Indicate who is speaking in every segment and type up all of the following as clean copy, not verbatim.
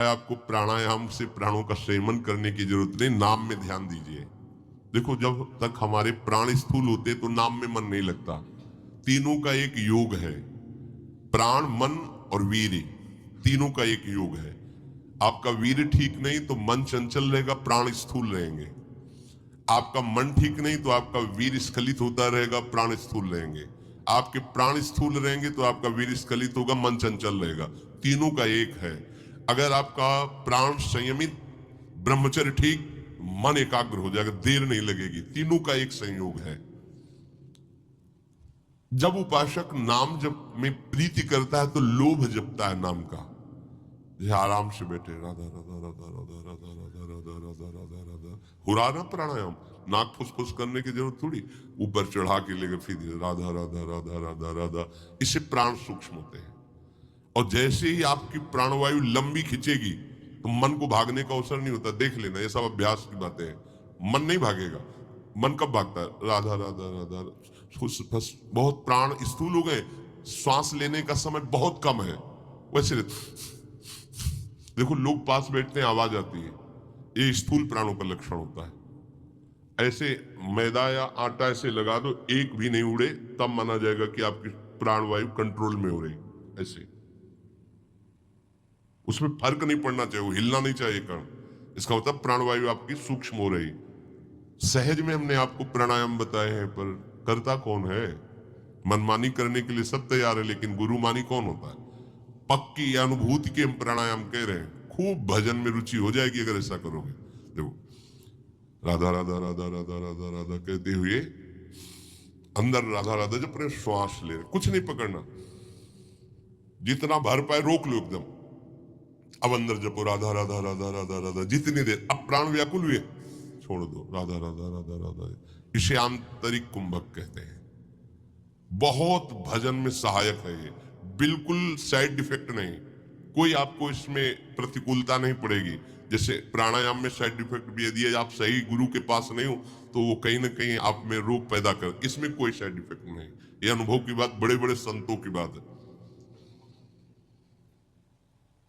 Speaker 1: आपको प्राणायाम से प्राणों का संयमन करने की जरूरत नहीं, नाम में ध्यान दीजिए। देखो, जब तक हमारे प्राण स्थूल होते तो नाम में मन नहीं लगता। तीनों का एक योग है, प्राण, मन और वीर्य, तीनों का एक योग है। आपका वीर्य ठीक नहीं तो मन चंचल रहेगा, प्राण स्थूल रहेंगे। आपका मन ठीक नहीं तो आपका वीर्य स्खलित होता रहेगा, प्राण स्थूल रहेंगे। आपके प्राण स्थूल रहेंगे तो आपका वीर्य स्खलित होगा, मन चंचल रहेगा। तीनों का एक है। अगर आपका प्राण संयमित, ब्रह्मचर्य ठीक, मन एकाग्र हो जाएगा, देर नहीं लगेगी। तीनों का एक संयोग है। जब उपासक नाम जप में प्रीति करता है तो लोभ जपता है नाम का। आराम से बैठे, राधा राधा राधा राधा राधा राधा राधा राधा राधा राधा, हो रहा ना प्राणायाम, नाक फुसफुस करने की जरूरत थोड़ी, ऊपर चढ़ा के लेकर फिर राधा राधा राधा राधा राधा। इससे प्राण सूक्ष्म होते हैं। और जैसे ही आपकी प्राणवायु लंबी खिंचेगी तो मन को भागने का अवसर नहीं होता। देख लेना, ये सब अभ्यास की बातें हैं। मन नहीं भागेगा। मन कब भागता है? राधा राधा राधा, बहुत प्राण स्थूल हो गए, श्वास लेने का समय बहुत कम है, वैसे देखो लोग पास बैठते हैं, आवाज आती है, ये स्थूल प्राणों का लक्षण होता है। ऐसे मैदा या आटा ऐसे लगा दो, एक भी नहीं उड़े, तब माना जाएगा कि आपकी प्राणवायु कंट्रोल में हो रही। ऐसे उसमें फर्क नहीं पड़ना चाहिए, वो हिलना नहीं चाहिए कण। इसका मतलब प्राणवायु आपकी सूक्ष्म हो रही। सहज में हमने आपको प्राणायाम बताए हैं, पर करता कौन है? मनमानी करने के लिए सब तैयार है, लेकिन गुरुमानी कौन होता है? पक्की अनुभूति के हम प्राणायाम कह रहे हैं। खूब भजन में रुचि हो जाएगी अगर ऐसा करोगे। देखो, राधा राधा राधा राधा राधा राधा कहते हुए अंदर राधा राधा जब अपने श्वास ले रहे, कुछ नहीं पकड़ना, जितना भर पाए रोक लो एकदम। अब अंदर जपो राधा राधा राधा राधा राधा जितनी देर। अब प्राण व्याकुल हुए, छोड़ दो, राधा राधा राधा राधा। इसे आंतरिक कुंभक कहते हैं। बहुत भजन में सहायक है ये, बिल्कुल साइड इफेक्ट नहीं। कोई आपको इसमें प्रतिकूलता नहीं पड़ेगी। जैसे प्राणायाम में साइड इफेक्ट भी, यदि आप सही गुरु के पास नहीं हो तो वो कहीं ना कहीं आप में रोग पैदा कर, इसमें कोई साइड इफेक्ट नहीं। ये अनुभव की बात, बड़े बड़े संतों की बात है।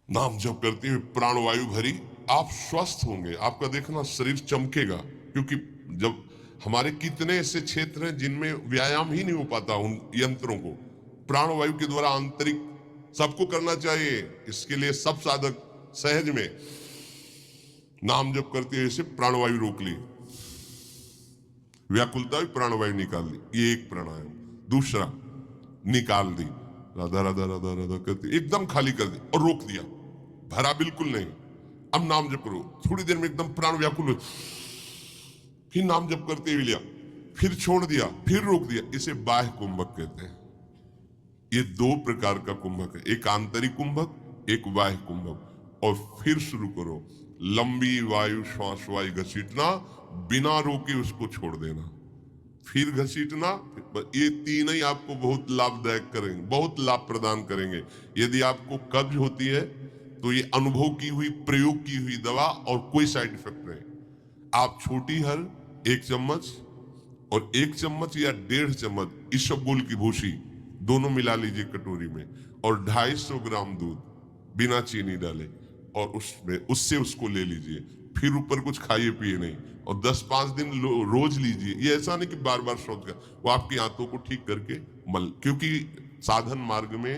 Speaker 1: नाम जप करते हुए प्राणवायु भरी, आप स्वस्थ होंगे। आपका देखना शरीर चमकेगा, क्योंकि जब हमारे कितने ऐसे क्षेत्र हैं जिनमें व्यायाम ही नहीं हो पाता, उन यंत्रों को प्राणवायु के द्वारा आंतरिक सबको करना चाहिए। इसके लिए सब साधक सहज में नाम जप करते हुए से प्राणवायु रोक ली, व्याकुलता भी प्राणवायु निकाल ली। ये एक प्राणायाम। दूसरा, निकाल दी, राधा राधा राधा राधा करते एकदम खाली कर दी और रोक दिया, भरा बिल्कुल नहीं। अब नाम जप करो, थोड़ी देर में एकदम प्राण व्याकुल हो, फिर नाम जप करते हुए लिया, फिर छोड़ दिया, फिर रोक दिया। इसे बाह्य कुंभक कहते हैं। ये दो प्रकार का कुंभक है, एक आंतरिक कुंभक, एक बाह्य कुंभक। और फिर शुरू करो, लंबी वायु श्वास वायु घसीटना, बिना रोके उसको छोड़ देना, फिर घसीटना। ये तीन ही आपको बहुत लाभदायक करेंगे, बहुत लाभ प्रदान करेंगे। यदि आपको कब्ज होती है तो ये अनुभव की हुई, प्रयोग की हुई दवा, और कोई साइड इफेक्ट नहीं। आप छोटी हर 1 चम्मच और 1 चम्मच या 1.5 चम्मच इसबगोल की भूसी दोनों मिला लीजिए कटोरी में, और 250 ग्राम दूध बिना चीनी डाले, और उसमें उससे उसको ले लीजिए। फिर ऊपर कुछ खाइए पिए नहीं, और 10-5 दिन रोज लीजिए। ये ऐसा नहीं कि बार बार सोच कर, वो आपकी आंतों को ठीक करके मल, क्योंकि साधन मार्ग में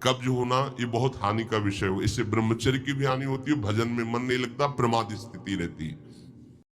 Speaker 1: कब्ज होना ये बहुत हानि का विषय हो। इससे ब्रह्मचर्य की भी हानि होती है, भजन में मन नहीं लगता, प्रमाद स्थिति रहती है।